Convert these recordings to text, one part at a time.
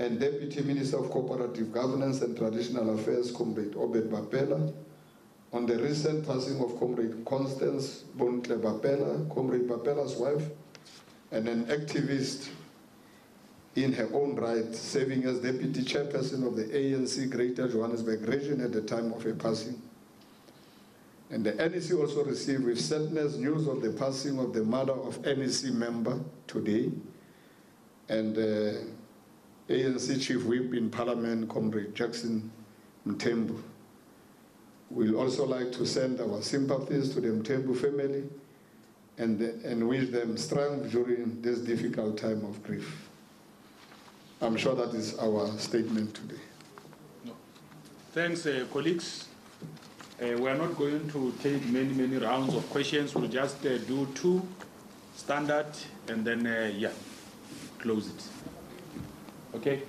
and Deputy Minister of Cooperative Governance and Traditional Affairs, Comrade Obed Bapela, on the recent passing of Comrade Constance Bontle Bapela, Comrade Bapela's wife, and an activist in her own right, serving as Deputy Chairperson of the ANC Greater Johannesburg region at the time of her passing. And the NEC also received with sadness news of the passing of the mother of NEC member today, and ANC Chief Whip in Parliament, Comrade Jackson Mthembu. We'll also like to send our sympathies to the Mthembu family and wish them strength during this difficult time of grief. I'm sure that is our statement today. No. Thanks, colleagues. We are not going to take many rounds of questions. We'll just do 2 standard and then, close it. Okay?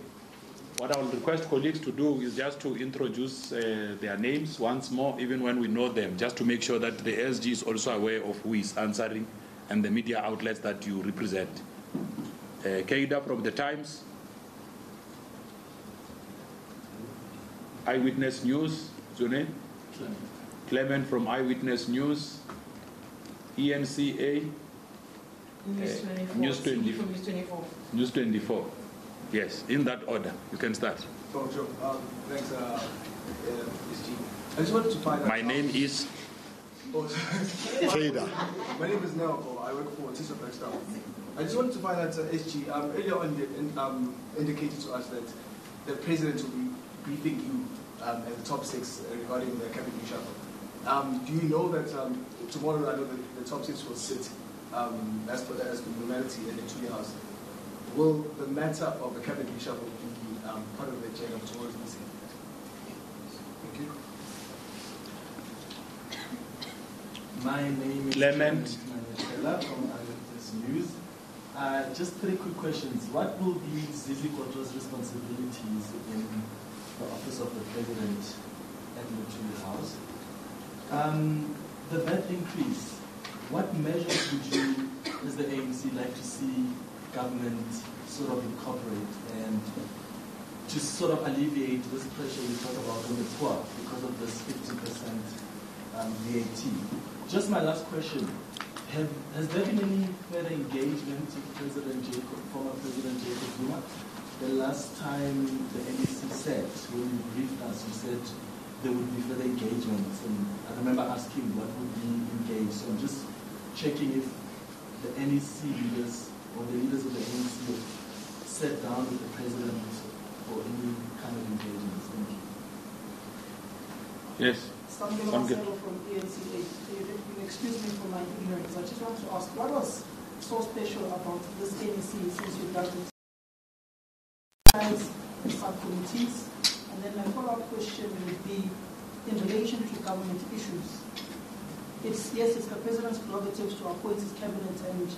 What I will request colleagues to do is just to introduce their names once more, even when we know them, just to make sure that the SG is also aware of who is answering and the media outlets that you represent. Keida from The Times, Eyewitness News, what's your name? Clement from Eyewitness News, ENCA, News 24. News 24. Yes, in that order. You can start. Oh, sure. Thanks, SG. I just wanted to find out. My name is Keida. My name is Nel. I work for Tisa Blackstone. I just wanted to find out, SG, earlier on indicated to us that the president will be briefing you at the top 6 regarding the cabinet reshuffle. Do you know that tomorrow, I know that the top 6 will sit as per the normality in the Tuya House? Will the matter of the cabinet reshuffle be part of the agenda of tomorrow's meeting? Thank you. My name is Clement from Eyewitness News. Just 3 quick questions. What will be Zizi Koto's responsibilities in the office of the President at the Tuya House? The VAT increase. What measures would you, as the ANC, like to see government sort of incorporate and to sort of alleviate this pressure we talk about on the poor because of this 50% VAT? Just my last question. Has there been any further engagement with former President Jacob Zuma? The last time the NEC said, when you briefed us, you said there would be further engagements, and I remember asking what would be engaged. So I'm just checking if the NEC leaders or the leaders of the ANC sat down with the President for any kind of engagements. Thank you. Yes. From ANC. You excuse me for my ignorance. I just want to ask, what was so special about this NEC since you've done it? Subcommittees, and then my follow-up question would be in relation to government issues. It's the President's prerogative to appoint his cabinet and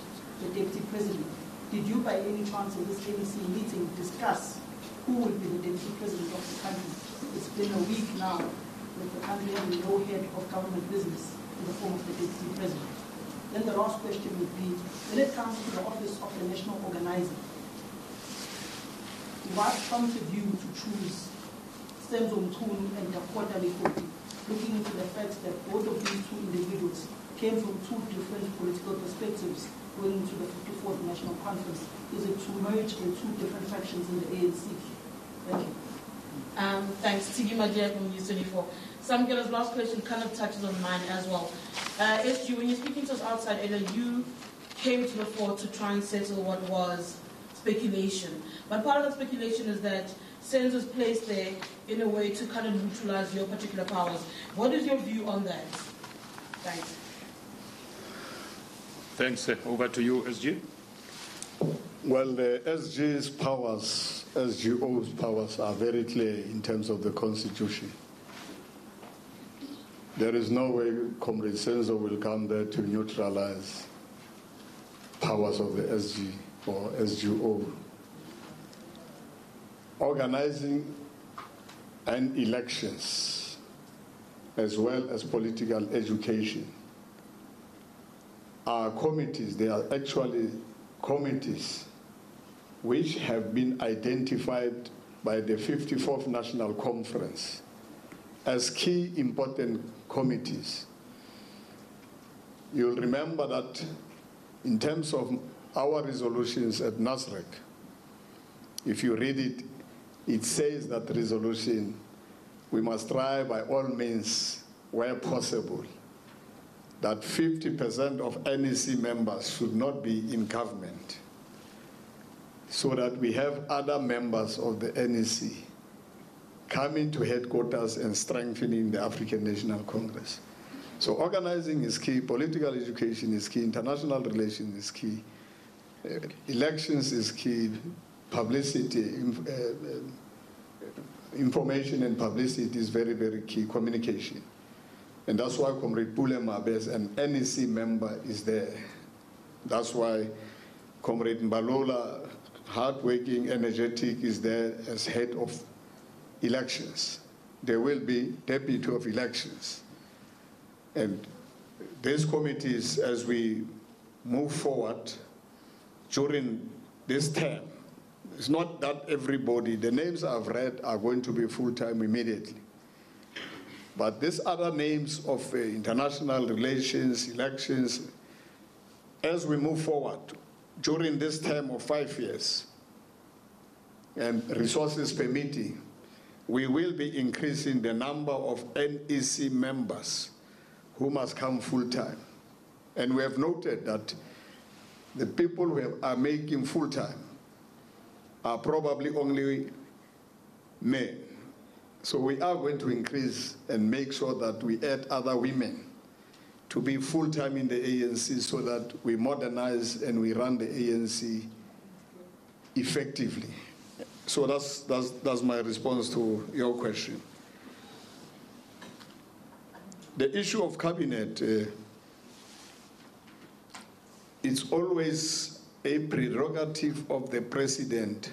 the Deputy President. Did you, by any chance, in this NEC meeting, discuss who will be the Deputy President of the country? It's been a week now with the country having no head of government business in the form of the Deputy President. Then the last question would be, when it comes to the office of the National Organizer, what prompted you to choose Senzo Mkhulu and Dakota Lekoti, looking into the fact that both of these 2 individuals came from 2 different political perspectives going into the 54th National Conference? Is it to merge the 2 different factions in the ANC? Thank you. Thanks. Tigi Madia from News 24. Samkela's last question kind of touches on mine as well. SG, when you're speaking to us outside earlier, you came to the fore to try and settle what was speculation. But part of the speculation is that Senzo is placed there in a way to kind of neutralize your particular powers. What is your view on that? Thanks. Thanks. Over to you, SG. Well, the SG's powers, SGO's powers are very clear in terms of the Constitution. There is no way Comrade Senzo will come there to neutralize powers of the SG or SGO. Organizing and elections, as well as political education, are committees. They are actually committees which have been identified by the 54th National Conference as key important committees. You'll remember that in terms of our resolutions at NASREC, if you read it, it says that resolution, we must try by all means, where possible, that 50% of NEC members should not be in government, so that we have other members of the NEC coming to headquarters and strengthening the African National Congress. So organizing is key, political education is key, international relations is key, elections is key, publicity, information and publicity is very, very key, communication. And that's why Comrade Pule Mabes, an NEC member, is there. That's why Comrade Mbalola, hardworking, energetic, is there as head of elections. There will be deputy of elections. And these committees, as we move forward during this term, it's not that everybody, the names I've read are going to be full-time immediately. But these other names of international relations, elections, as we move forward during this term of 5 years, and resources permitting, we will be increasing the number of NEC members who must come full-time. And we have noted that the people who are making full-time are probably only men. So we are going to increase and make sure that we add other women to be full-time in the ANC, so that we modernize and we run the ANC effectively. So that's my response to your question. The issue of cabinet, it's always a prerogative of the president,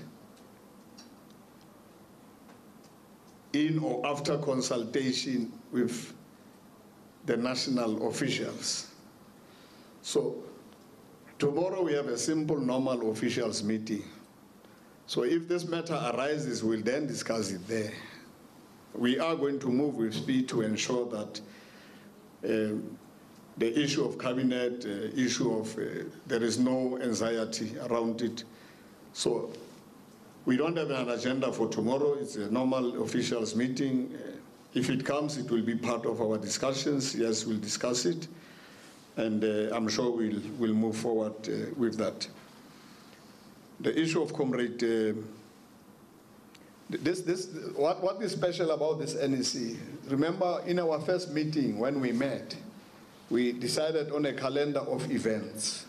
in or after consultation with the national officials. So tomorrow we have a simple normal officials meeting. So if this matter arises, we'll then discuss it there. We are going to move with speed to ensure that the issue of cabinet, issue of, there is no anxiety around it. So we don't have an agenda for tomorrow. It's a normal officials meeting. If it comes, it will be part of our discussions. Yes, we'll discuss it. And I'm sure we'll move forward with that. The issue of Comrade, what is special about this NEC? Remember, in our first meeting when we met, we decided on a calendar of events.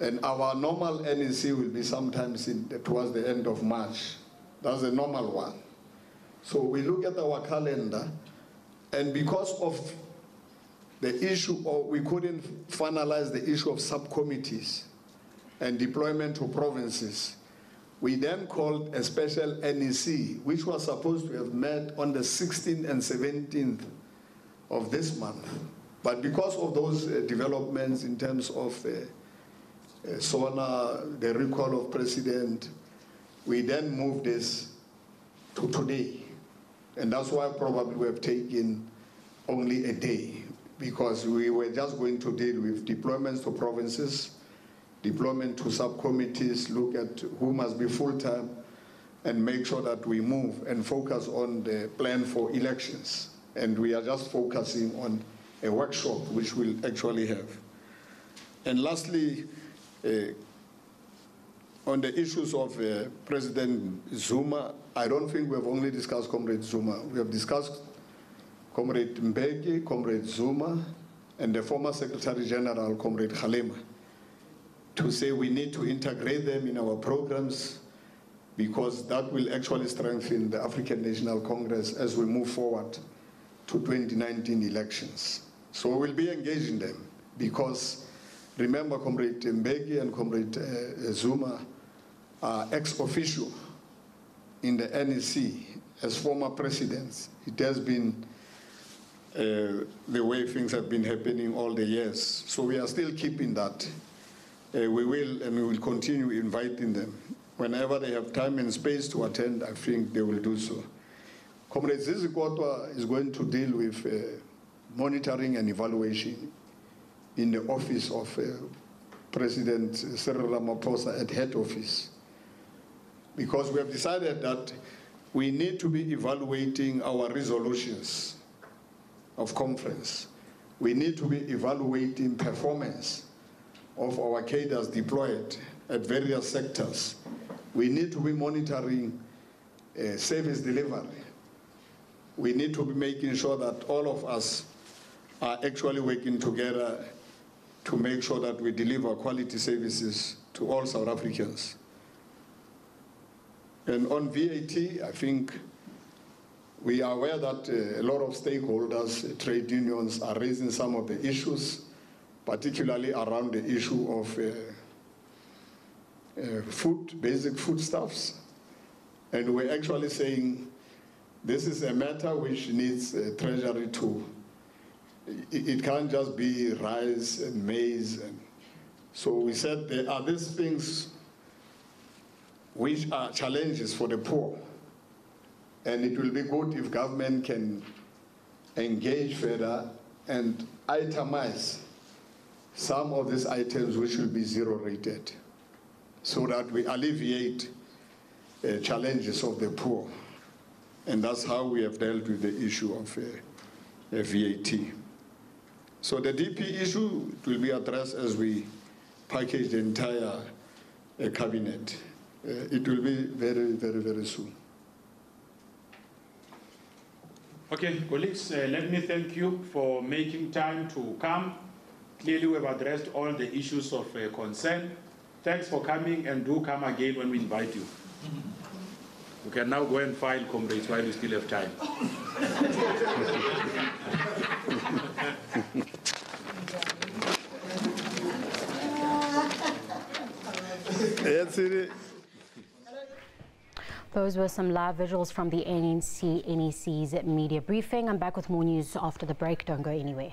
And our normal NEC will be sometimes towards the end of March. That's a normal one. So we look at our calendar, and because of the issue, or we couldn't finalize the issue of subcommittees and deployment to provinces, we then called a special NEC, which was supposed to have met on the 16th and 17th of this month. But because of those developments in terms of SONA, the recall of president, we then moved this to today. And that's why probably we have taken only a day, because we were just going to deal with deployments to provinces, deployment to subcommittees, look at who must be full-time, and make sure that we move and focus on the plan for elections. And we are just focusing on a workshop which we'll actually have. And lastly, on the issues of President Zuma, I don't think we have only discussed Comrade Zuma. We have discussed Comrade Mbeki, Comrade Zuma, and the former Secretary General, Comrade Kgalema, to say we need to integrate them in our programs, because that will actually strengthen the African National Congress as we move forward to 2019 elections. So we'll be engaging them, because remember, Comrade Mbeki and Comrade Zuma are ex officio in the NEC as former presidents. It has been the way things have been happening all the years. So we are still keeping that. we will continue inviting them. Whenever they have time and space to attend, I think they will do so. Comrade Zizikotwa is going to deal with monitoring and evaluation in the office of President Cyril Ramaphosa at head office. Because we have decided that we need to be evaluating our resolutions of conference. We need to be evaluating performance of our cadres deployed at various sectors. We need to be monitoring service delivery. We need to be making sure that all of us are actually working together to make sure that we deliver quality services to all South Africans. And on VAT, I think we are aware that a lot of stakeholders, trade unions, are raising some of the issues, particularly around the issue of food, basic foodstuffs. And we're actually saying this is a matter which needs Treasury to, it can't just be rice and maize. And so we said there are these things which are challenges for the poor. And it will be good if government can engage further and itemize some of these items which will be zero rated, so that we alleviate challenges of the poor. And that's how we have dealt with the issue of VAT. So the DP issue will be addressed as we package the entire cabinet. It will be very, very, very soon. Okay, colleagues, let me thank you for making time to come. Clearly, we've addressed all the issues of concern. Thanks for coming, and do come again when we invite you. You can now go and file, comrades, while you still have time. Those were some live visuals from the ANC NEC's media briefing. I'm back with more news after the break. Don't go anywhere.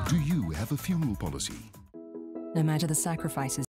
Do you have a funeral policy? No matter the sacrifices